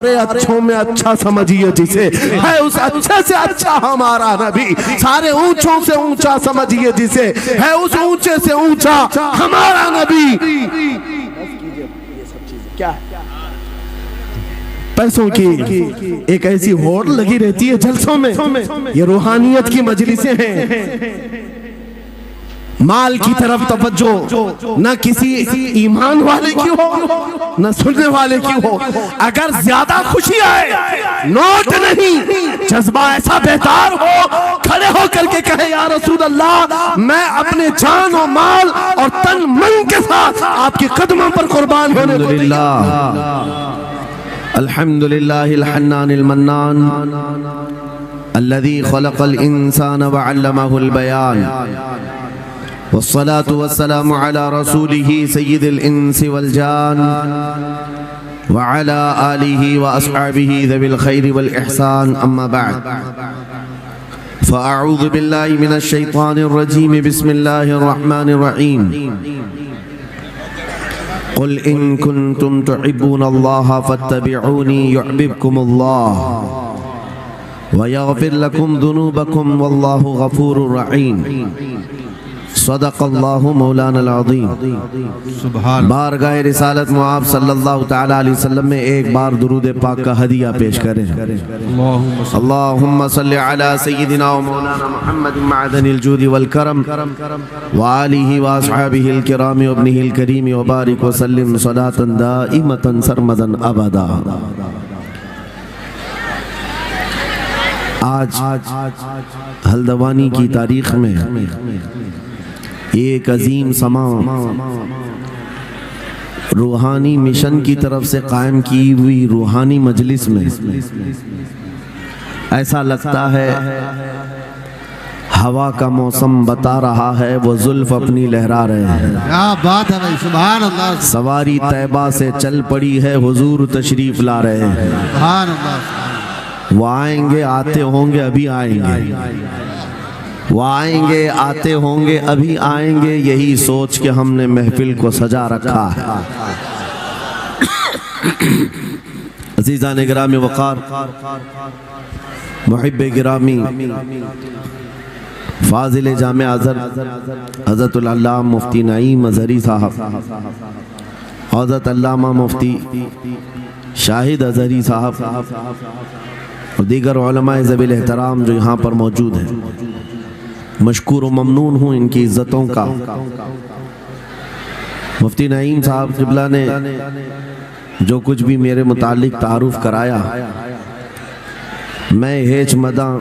اچھوں میں اچھا سمجھیے جسے ہے اس اچھے سے اچھا ہمارا نبی، سارے اونچوں سے اونچا سمجھیے جسے ہے اس اونچے سے اونچا ہمارا نبی۔ پیسوں کی ایک ایسی ہوڑ لگی رہتی ہے جلسوں میں، یہ روحانیت کی مجلسیں ہیں، مال کی طرف توجہ نہ کسی ایمان والے کی ہو نہ سننے والے کی ہو۔ اگر زیادہ خوشی آئے نوٹ نہیں، جذبہ ایسا بہتر ہو کھڑے ہو کر کے کہے یا رسول اللہ میں اپنے جان و مال اور تن من کے ساتھ آپ کی قدموں پر قربان ہونے کو تیار۔ الحمدللہ الحنان المنان الذي خلق الانسان وعلمه البيان، والصلاة والسلام على رسوله سيد الإنس والجان وعلى آله وأصحابه ذوي الخير والإحسان، أما بعد فأعوذ بالله من الشيطان الرجيم، بسم الله الرحمن الرحيم، قل إن كنتم تحبون الله فاتبعوني يحببكم الله ويغفر لكم ذنوبكم والله غفور رحيم، صدق اللہ مولانا العظیم۔ بارگاہ رسالت معاب صلی اللہ تعالی علیہ وسلم میں ایک بار درود پاک کا ہدیہ پیش کریں۔ اللہم صلی علی سیدنا و مولانا محمد معدن الجود والکرم وآلہ واصحابہ الکرام وابنہ الکریم وبارک وسلم صلاة دائمة سرمدا ابدا۔ آج ہلدوانی کی تاریخ میں ایک عظیم سما روحانی مشن کی طرف سے قائم کی ہوئی روحانی مجلس میں ایسا لگتا ہے ہوا کا موسم بتا رہا ہے وہ زلف اپنی لہرا رہے ہیں۔ کیا بات ہے بھائی، سبحان اللہ۔ سواری طیبہ سے چل پڑی ہے، حضور تشریف لا رہے ہیں۔ سبحان اللہ۔ وہ آئیں گے، آتے ہوں گے، ابھی آئیں گے، وہ آئیں گے، آتے ہوں گے، ابھی آئیں گے، یہی سوچ کے ہم نے محفل کو سجا رکھا ہے۔ عزیزان گرامی وقار، محب گرامی، فاضل جامع حضرت العلامہ مفتی نعیم اظہری صاحب، حضرت علامہ مفتی شاہد اظہری صاحب اور دیگر علماء ذوی الاحترام جو یہاں پر موجود ہیں، مشکور و ممنون ہوں ان کی عزتوں کا۔ مفتی نعیم صاحب قبلہ نے جو کچھ بھی میرے متعلق تعارف کرایا، میں ہیچ مداں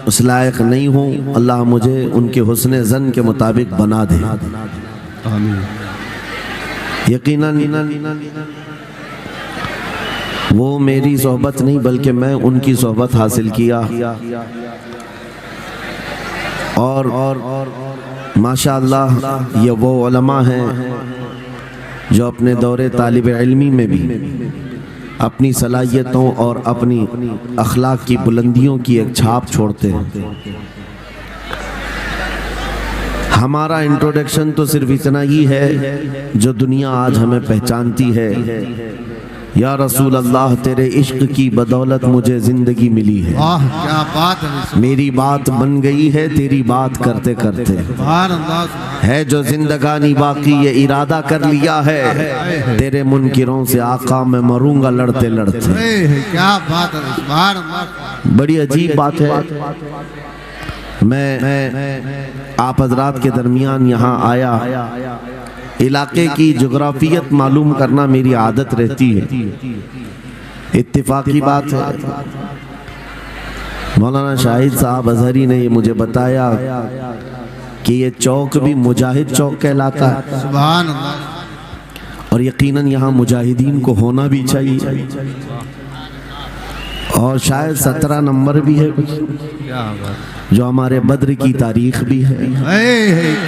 اس لائق نہیں ہوں، اللہ مجھے ان کے حسن ظن کے مطابق بنا دے۔ یقیناً وہ میری صحبت نہیں بلکہ میں ان کی صحبت حاصل کیا، اور ماشاءاللہ یہ وہ علماء ہیں جو اپنے دور طالب علمی میں بھی اپنی صلاحیتوں اور اپنی اخلاق کی بلندیوں کی ایک چھاپ چھوڑتے ہیں۔ ہمارا انٹروڈکشن تو صرف اتنا ہی ہے جو دنیا آج ہمیں پہچانتی ہے۔ یا رسول اللہ تیرے عشق کی بدولت مجھے زندگی ملی ہے، کیا بات ہے، میری بات بن گئی ہے تیری بات کرتے کرتے، سبحان اللہ۔ ہے جو زندگانی باقی یہ ارادہ کر لیا ہے، تیرے منکروں سے آقا میں مروں گا لڑتے لڑتے۔ کیا بات ہے، سبحان اللہ۔ بڑی عجیب بات ہے، میں آپ حضرات کے درمیان یہاں آیا، علاقے کی جغرافیت معلوم کرنا میری عادت رہتی ہے۔ اتفاقی بات ہے مولانا شاہد صاحب اظہری نے یہ مجھے بتایا کہ یہ چوک بھی مجاہد چوک کہلاتا ہے، سبحان اللہ۔ اور یقیناً یہاں مجاہدین کو ہونا بھی چاہیے، اور شاید 17 نمبر بھی ہے کچھ جو ہمارے بدر کی تاریخ بھی ہے۔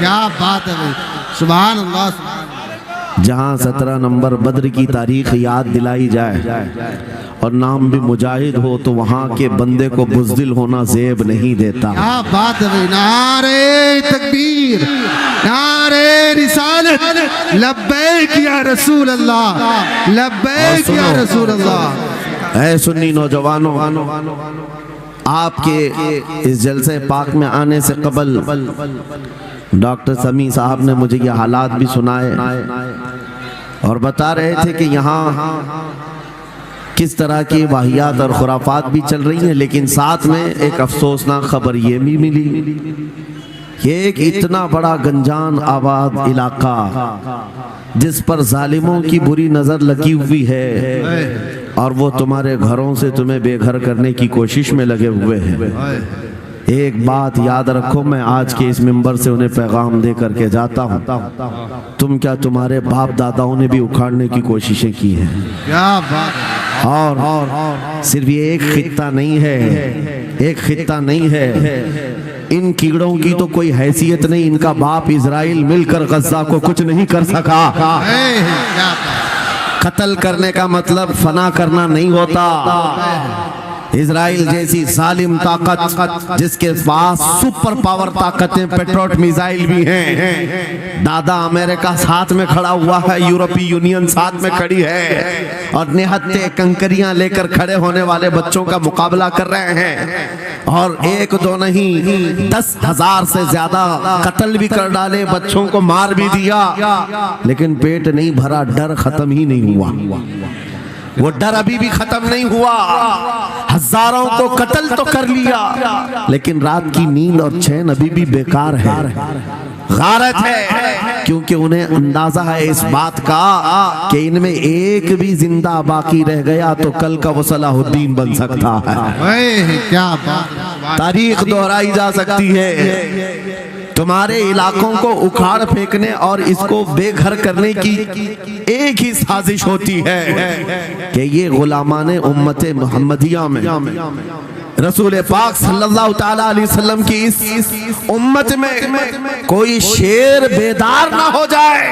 کیا بات ہے بھائی، سبحان اللہ۔ جہاں 17 نمبر بدر کی تاریخ یاد دلائی جائے اور نام بھی مجاہد ہو تو وہاں کے بندے کو بزدل ہونا زیب نہیں دیتا۔ کیا بات ہے بھائی، نعرہ تکبیر، نعرہ رسالت، لبیک یا رسول اللہ، لبیک یا رسول اللہ۔ اے سنی نوجوانوں، آپ کے اس جلسے پاک میں آنے سے قبل ڈاکٹر سمیع صاحب نے مجھے یہ حالات بھی سنائے اور بتا رہے تھے کہ یہاں کس طرح کی واہیات اور خرافات بھی چل رہی ہیں، لیکن ساتھ میں ایک افسوسناک خبر یہ بھی ملی، یہ ایک اتنا بڑا گنجان آباد علاقہ جس پر ظالموں کی بری نظر لگی ہوئی ہے اور وہ تمہارے گھروں سے تمہیں بے گھر کرنے کی کوشش میں لگے ہوئے ہیں۔ ایک بات یاد رکھو، میں آج کے اس منبر سے انہیں پیغام دے کر کے جاتا ہوں، تم کیا تمہارے باپ داداؤں نے بھی اکھاڑنے کی کوششیں کی ہیں؟ کیا بات! اور صرف یہ ایک خطہ نہیں ہے، ایک خطہ نہیں ہے، ان کیڑوں کی تو کوئی حیثیت نہیں، ان کا باپ اسرائیل مل کر غزہ کو کچھ نہیں کر سکا۔ قتل کرنے کا مطلب فنا کرنا نہیں ہوتا۔ اسرائیل جیسی ظالم طاقت جس کے پاس سپر پاور طاقتیں پیٹروٹ میزائل بھی ہیں، دادا امریکہ ساتھ میں کھڑا ہوا ہے، یورپی یونین ساتھ میں کھڑی ہے اور نہتے کنکریاں لے کر کھڑے ہونے والے بچوں کا مقابلہ کر رہے ہیں، اور ایک دو نہیں 10,000 سے زیادہ قتل بھی کر ڈالے، بچوں کو مار بھی دیا، لیکن پیٹ نہیں بھرا، ڈر ختم ہی نہیں ہوا، وہ ڈر ابھی بھی ختم نہیں ہوا۔ ہزاروں کو قتل تو کر لیا، لیکن رات کی نیند اور چین ابھی بھی بیکار ہے، غارت ہے، کیونکہ انہیں اندازہ ہے اس بات کا کہ ان میں ایک بھی زندہ باقی رہ گیا تو کل کا وہ صلاح الدین بن سکتا ہے۔ کیا بات! تاریخ دہرائی جا سکتی ہے۔ تمہارے علاقوں کو اکھاڑ پھینکنے اور اس کو بے گھر کرنے کی ایک ہی سازش ہوتی ہے کہ یہ غلامان امت محمدیہ میں رسول پاک صلی اللہ تعالیٰ علیہ وسلم کی اس امت میں کوئی شیر بیدار نہ ہو جائے،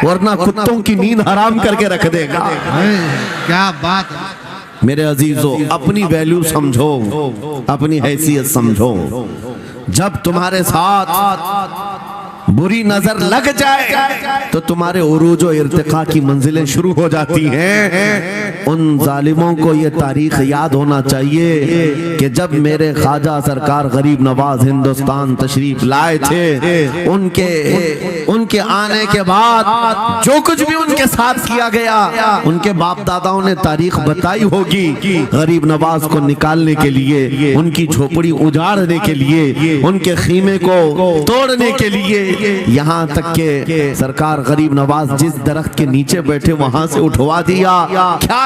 ورنہ کتوں کی نیند حرام کر کے رکھ دے گا۔ کیا بات! میرے عزیزو، اپنی ویلیو سمجھو، اپنی حیثیت سمجھو۔ جب تمہارے ساتھ بری نظر لگ جائے تو تمہارے عروج و ارتقاء کی منزلیں شروع ہو جاتی ہیں۔ ان ظالموں کو یہ تاریخ یاد ہونا چاہیے کہ جب میرے خواجہ سرکار غریب نواز ہندوستان تشریف لائے تھے، ان کے آنے کے بعد جو کچھ بھی ان کے ساتھ کیا گیا، ان کے باپ داداؤں نے تاریخ بتائی ہوگی۔ غریب نواز کو نکالنے کے لیے، ان کی جھوپڑی اجاڑنے کے لیے، ان کے خیمے کو توڑنے کے لیے، یہاں تک کہ سرکار غریب نواز جس درخت کے نیچے بیٹھے وہاں سے اٹھوا دیا،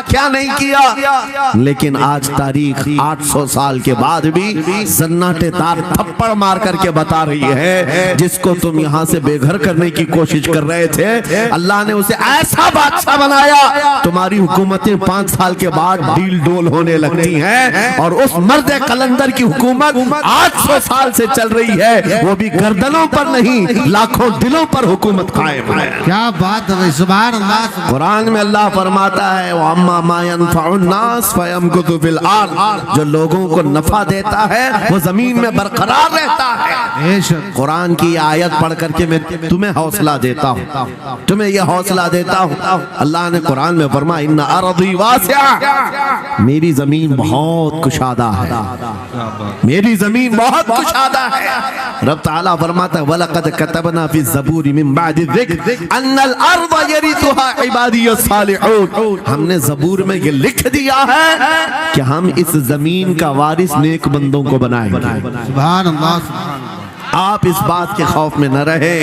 کیا نہیں کیا۔ لیکن آج تاریخ 800 سال کے بعد بھی زناٹے تار تھپڑ مار کر کے بتا رہی ہے، جس کو تم یہاں سے بے گھر کرنے کی کوشش کر رہے تھے، اللہ نے اسے ایسا بادشاہ بنایا، تمہاری حکومتیں 5 سال کے بعد ڈیل ڈول ہونے لگتی ہیں، اور اس مرد قلندر کی حکومت 800 سال سے چل رہی ہے، وہ بھی گردنوں پر نہیں لاکھوں دلوں پر حکومت قائم ہے۔ کیا بات ہے! سبحان اللہ! قرآن میں اللہ فرماتا ہے وَأَمَّا مَا يَنْفَعُ النَّاسِ فَيَمْكُثُ فِي الْأَرْضِ، جو لوگوں کو نفع دیتا ہے وہ زمین میں برقرار رہتا ہے۔ قرآن کی آیت پڑھ کر کے میں تمہیں حوصلہ دیتا ہوں، تمہیں یہ حوصلہ دیتا ہوں۔ اللہ نے قرآن میں فرمایا اِنَّ أَرْضِي وَاسِعَةٌ، میری زمین بہت کشادہ ہے، میری زمین بہت کشادہ ہے۔ رب تعالیٰ فرماتا ہے وَلَقَدْ كَتَبْنَا فِي الزَّبُورِ مِن بَعْدِ الذِّكْرِ أَنَّ الْأَرْضَ يَرِثُهَا عِبَادِيَ الصَّالِحُونَ، ہم نے زبور میں یہ لکھ دیا ہے کہ ہم اس زمین کا وارث نیک بندوں کو بنائیں گے۔ سبحان اللہ! آپ اس بات کے خوف میں نہ رہے،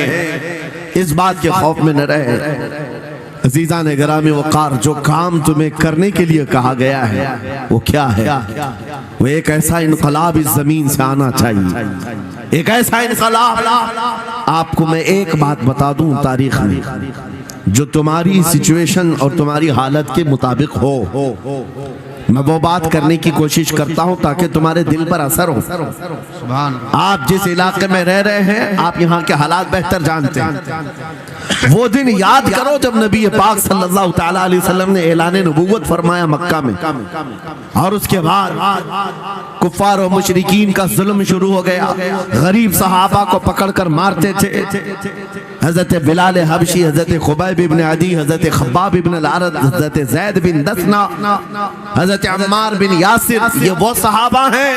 اس بات کے خوف میں نہ رہے۔ عزیزان گرامی وقار، جو کام تمہیں کرنے کے لیے کہا گیا ہے وہ کیا ہے؟ وہ ایک ایسا انقلاب اس زمین سے آنا چاہیے، ایک ایسا انقلاب۔ آپ کو میں ایک بات بتا دوں تاریخ میں، جو تمہاری سچویشن اور تمہاری حالت کے مطابق ہو، میں وہ بات کرنے کی کوشش کرتا ہوں تاکہ تمہارے دل پر اثر ہو۔ سبحان اللہ! آپ جس علاقے میں رہ رہے ہیں، آپ یہاں کے حالات بہتر جانتے ہیں۔ وہ دن یاد کرو جب نبی پاک صلی اللہ تعالیٰ علیہ وسلم نے اعلان نبوت فرمایا مکہ میں، اور اس کے بعد کفار و مشرکین کا ظلم شروع ہو گیا، غریب صحابہ کو پکڑ کر مارتے تھے، حضرت بلال حبشی، حضرت خبیب بن عدی، حضرت خباب بن العرد، حضرت زید بن دسنا، حضرت عمار بن یاسر، یہ وہ صحابہ ہیں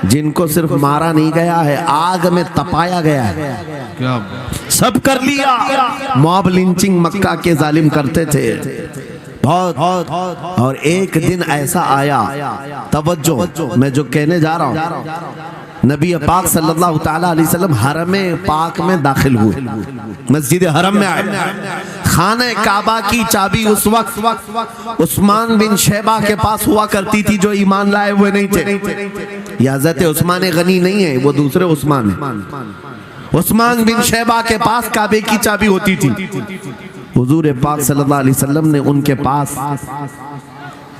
جن کو صرف مارا نہیں گیا ہے، آگ میں تپایا گیا ہے، سب کر لیا۔ موب لنچنگ مکہ کے ظالم کرتے تھے بہت، اور ایک دن ایسا آیا، توجہ میں جو کہنے جا رہا ہوں، نبی پاک صلی اللہ تعالیٰ علیہ وسلم حرم پاک میں داخل ہوئے، مسجد حرم میں آئے، خانہ کعبہ کی چابی اس وقت عثمان بن شیبہ کے پاس ہوا کرتی تھی جو ایمان لائے ہوئے نہیں تھے، یہ حضرت عثمان غنی نہیں ہے، وہ دوسرے عثمان ہیں، عثمان بن شیبہ کے پاس کعبے کی چابی ہوتی تھی۔ حضور پاک صلی اللہ علیہ وسلم نے ان کے پاس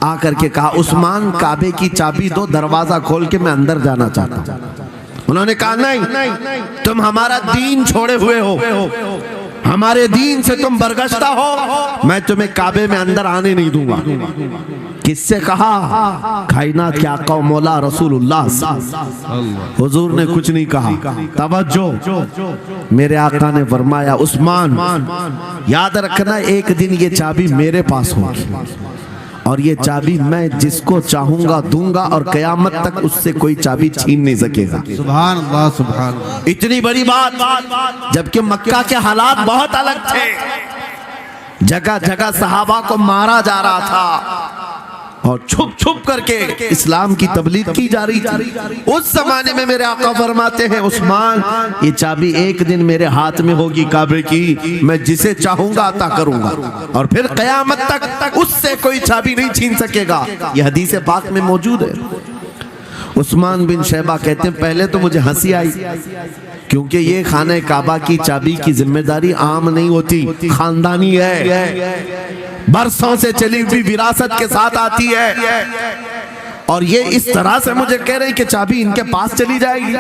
آ کر کے کہا عثمان کعبے کی چابی دو، دروازہ کھول کے میں اندر جانا چاہتا ہوں۔ انہوں نے کہا نہیں، تم ہمارا دین چھوڑے ہوئے ہو، ہمارے دین سے تم برگشتہ ہو، میں تمہیں کعبے میں اندر آنے نہیں دوں گا۔ کس سے کہا؟ کائنات کے آقا و مولا رسول اللہ۔ حضور نے کچھ نہیں کہا، توجہ، میرے آقا نے فرمایا عثمان یاد رکھنا ایک دن یہ چابی میرے پاس ہوگی، اور یہ چابی میں جس کو چاہوں گا دوں گا، اور قیامت تک اس سے کوئی چابی چھین نہیں سکے گا۔ سبحان اللہ، سبحان اللہ۔ اتنی بڑی بات، جبکہ مکہ کے حالات بہت الگ تھے، جگہ جگہ صحابہ کو مارا جا رہا تھا اور چھپ چھپ کر کے اسلام کی تبلیغ کی جا رہی تھی۔ اس زمانے میں میرے آقا فرماتے ہیں عثمان یہ چابی ایک دن میرے ہاتھ میں ہوگی کعبے کی، میں جسے چاہوں گا عطا کروں گا، اور پھر قیامت تک اس سے کوئی چابی نہیں چھین سکے گا۔ یہ حدیث پاک میں موجود ہے۔ عثمان بن شیبہ کہتے ہیں پہلے تو مجھے ہنسی آئی، کیونکہ یہ خانہ کعبہ کی چابی کی ذمہ داری عام نہیں ہوتی، خاندانی ہے، برسوں سے چلی ہوئی وراثت کے ساتھ آتی ہے، اور یہ اس طرح سے مجھے کہہ رہے ہیں کہ چابی ان کے پاس چلی جائے گی۔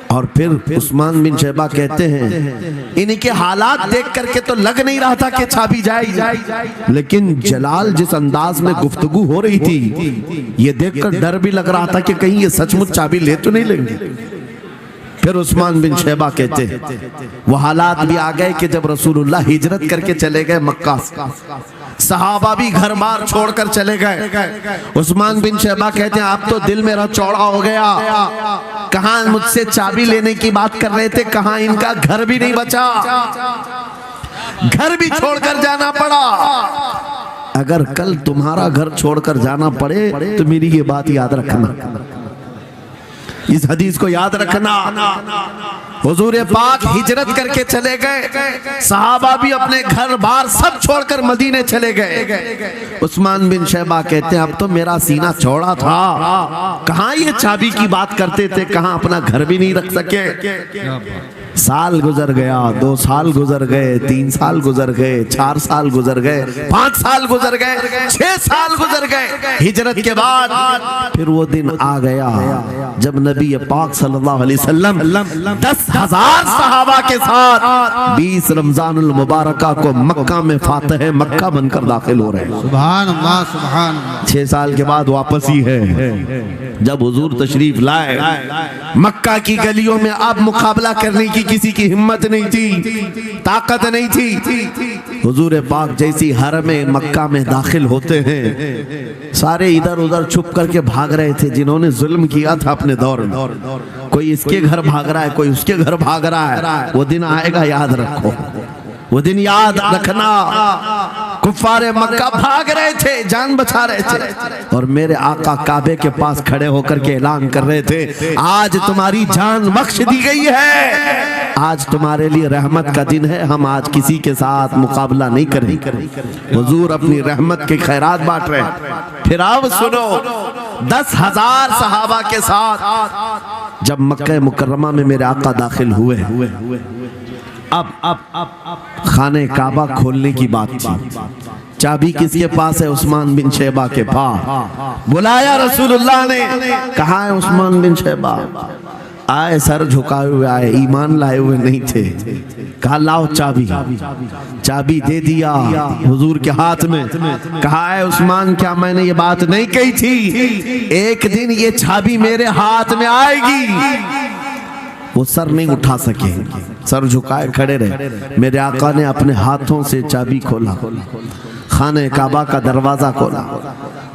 اور پھر عثمان بن شیبہ کہتے ہیں ان کے حالات دیکھ کر کے تو لگ نہیں رہا تھا کہ چابی جائے گی، لیکن جلال جس انداز میں گفتگو ہو رہی تھی یہ دیکھ کر ڈر بھی لگ رہا تھا کہ کہیں یہ سچ مچ چابی لے تو نہیں لیں گے۔ پھر عثمان بن شیبہ کہتے ہیں وہ حالات بھی آ گئے کہ جب رسول اللہ ہجرت کر کے چلے گئے مکہ سے، صحابہ بھی گھر بار چھوڑ کر چلے گئے، عثمان بن شیبہ کہتے ہیں اب تو دل میرا چوڑا ہو گیا، کہاں مجھ سے چابی لینے کی بات کر رہے تھے، کہاں ان کا گھر بھی نہیں بچا، گھر بھی چھوڑ کر جانا پڑا۔ اگر کل تمہارا گھر چھوڑ کر جانا پڑے تو میری یہ بات یاد رکھنا، اس حدیث کو یاد رکھنا۔ حضور پاک ہجرت کر کے چلے گئے، صحابہ بھی اپنے گھر بار سب چھوڑ کر مدینے چلے گئے۔ عثمان بن شیبہ کہتے ہیں اب تو میرا سینہ چوڑا تھا، کہاں یہ چابی کی بات کرتے تھے، کہاں اپنا گھر بھی نہیں رکھ سکے۔ سال گزر گیا، 2 سال گزر گئے، 3 سال گزر گئے، 4 سال گزر گئے، 5 سال گزر گئے، 6 سال گزر گئے ہجرت کے بعد۔ پھر وہ دن آ گیا جب نبی پاک صلی اللہ علیہ وسلم 10,000 صحابہ کے ساتھ 20 رمضان المبارکہ کو مکہ میں فاتح مکہ بن کر داخل ہو رہے ہیں۔ سبحان اللہ، سبحان اللہ۔ 6 سال کے بعد واپس ہی ہے جب حضور تشریف لائے، مکہ کی گلیوں میں اب مقابلہ کرنے کی کسی کی ہمت نہیں تھی، طاقت نہیں تھی۔ حضور پاک جیسی حرم مکہ میں داخل ہوتے ہیں، سارے ادھر ادھر چھپ کر کے بھاگ رہے تھے جنہوں نے ظلم کیا تھا اپنے دور میں، کوئی اس کے گھر بھاگ رہا ہے، کوئی اس کے گھر بھاگ رہا ہے۔ وہ دن آئے گا، یاد رکھو، وہ دن یاد رکھنا۔ کفار مکہ بھاگ رہے تھے، جان بچا رہے تھے، اور میرے آقا کعبے کے پاس کھڑے ہو کر کے اعلان کر رہے تھے آج تمہاری جان بخش دی گئی ہے، آج تمہارے لیے رحمت کا دن ہے، ہم آج کسی کے ساتھ مقابلہ نہیں کریں۔ حضور اپنی رحمت کے خیرات بانٹ رہے ہیں۔ پھر اب سنو، 10,000 صحابہ کے ساتھ جب مکہ مکرمہ میں میرے آقا داخل ہوئے، اب خانہ کعبہ کھولنے کی بات تھی۔ چابی کس کے پاس ہے؟ عثمان بن شیبہ کے پاس۔ بلایا رسول اللہ نے، کہاں ہے عثمان بن شیبہ؟ آئے سر جھکائے ہوئے آئے, ایمان لائے ہوئے نہیں تھے. کہا لاؤ چابی. چابی دے دیا حضور کے ہاتھ میں. کہا اے عثمان کیا میں نے یہ بات نہیں کہی تھی, ایک دن یہ چابی میرے ہاتھ میں آئے گی. وہ سر نہیں اٹھا سکے, سر جھکائے کھڑے رہے. میرے آقا نے اپنے ہاتھوں سے چابی کھولا, خانہ کعبہ کا دروازہ کھولا,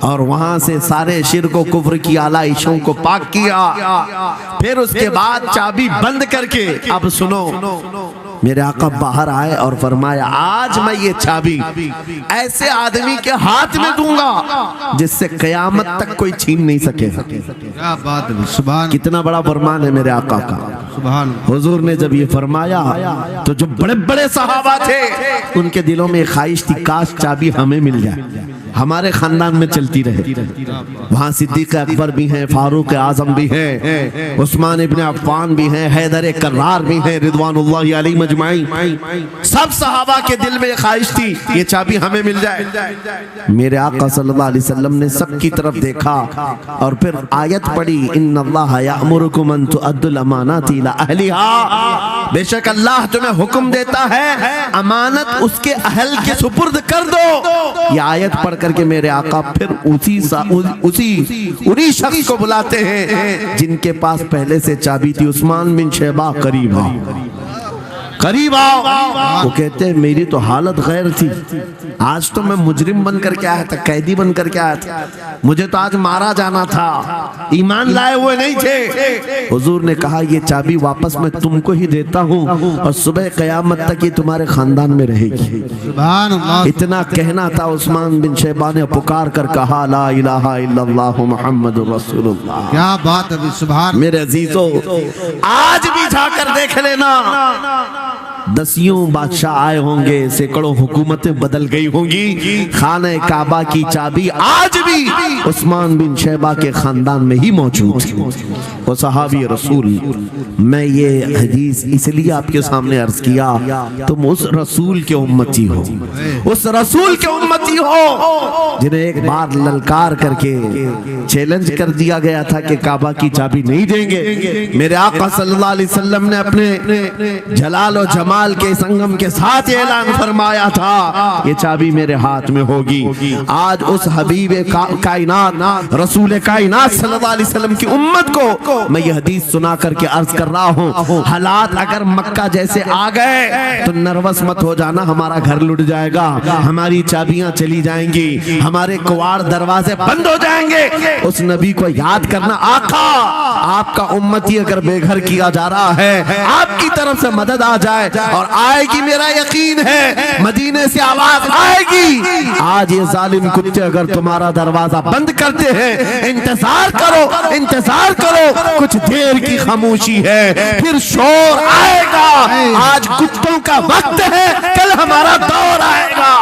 اور وہاں سے سارے شرک و کفر کی آلائشوں کو پاک کیا. پھر اس کے بعد چابی بند کر کے اب سنو, میرے آقا باہر آئے اور فرمایا آج میں یہ چابی ایسے آدمی کے ہاتھ میں دوں گا جس سے قیامت تک کوئی چھین نہیں سکے. کیا بات ہے, سبحان کتنا بڑا فرمان ہے میرے آقا کا. سبحان. حضور نے جب یہ فرمایا تو جو بڑے بڑے صحابہ تھے ان کے دلوں میں خواہش تھی کاش چابی ہمیں مل جائے, ہمارے خاندان میں چلتی رہے. وہاں صدیق اکبر بھی ہیں, فاروق اعظم بھی ہیں, عثمان ابن عفان بھی ہیں, حیدر کرار بھی ہیں, رضوان اللہ علیہ مجمعین. سب صحابہ کے دل میں خواہش تھی یہ چابی ہمیں مل جائے. میرے آقا صلی اللہ علیہ وسلم نے سب کی طرف دیکھا اور پھر آیت پڑھی ان اللہ یأمرکم ان تؤدوا الامانات الی اہلھا, بے شک اللہ تمہیں حکم دیتا ہے امانت اس کے اہل کے سپرد کر دو. یہ آیت پڑھ کر کے میرے آقا پھر انہی شخص کو بلاتے ہیں جن کے پاس پہلے سے چابی تھی. عثمان بن شیبہ قریب آؤ, قریب آؤ. وہ کہتے ہیں میری تو حالت غیر تھی, آج تو میں مجرم بن کر کے آیا تھا, قیدی بن کر کے آیا تھا, مجھے تو آج مارا جانا تھا, ایمان لائے ہوئے نہیں تھے. حضور نے کہا یہ چابی واپس میں تم کو ہی دیتا ہوں اور صبح قیامت تک یہ تمہارے خاندان میں رہے گی. سبحان اللہ. اتنا کہنا تھا. عثمان بن شیبہ نے پکار کر کہا لا الہ الا اللہ محمد رسول اللہ. کیا بات ہے, سبحان. میرے عزیزو آج بھی جا کر دیکھ لینا, دسیوں بادشاہ آئے ہوں گے, سینکڑوں حکومتیں بدل گئی ہوں گی, خانہ کعبہ کی چابی آج بھی عثمان بن شیبہ کے خاندان میں ہی موجود ہے. وہ صحابی رسول. میں یہ حدیث اس لیے آپ کے سامنے عرض کیا, تم اس رسول کے امتی ہو, اس رسول کے امتی ہو جنہیں ایک بار للکار کر کے چیلنج کر دیا گیا تھا کہ کعبہ کی چابی نہیں دیں گے. میرے آقا صلی اللہ علیہ وسلم نے اپنے جلال و جمال کے سنگم کے ساتھ اعلان فرمایا تھا یہ چابی میرے ہاتھ میں ہوگی. آج اس حبیب کائنات رسول کائنات صلی اللہ علیہ وسلم کی امت کو میں یہ حدیث سنا کر کے عرض کر رہا ہوں, حالات اگر مکہ جیسے آ گئے تو نروس مت ہو جانا, ہمارا گھر لٹ جائے گا, ہماری چابیاں چلی جائیں گی, ہمارے کواڑ دروازے بند ہو جائیں گے. اس نبی کو یاد کرنا, آقا آپ کا امتی اگر بے گھر کیا جا رہا ہے, آپ کی طرف سے مدد آ جائے اور آئے گی, میرا یقین ہے مدینے سے آواز آئے گی. آج یہ ظالم کتے اگر تمہارا دروازہ بند کرتے ہیں, انتظار کرو, انتظار کرو, کچھ دیر کی خاموشی ہے, پھر شور آئے گا. آج کتوں کا وقت ہے, کل ہمارا دور آئے گا.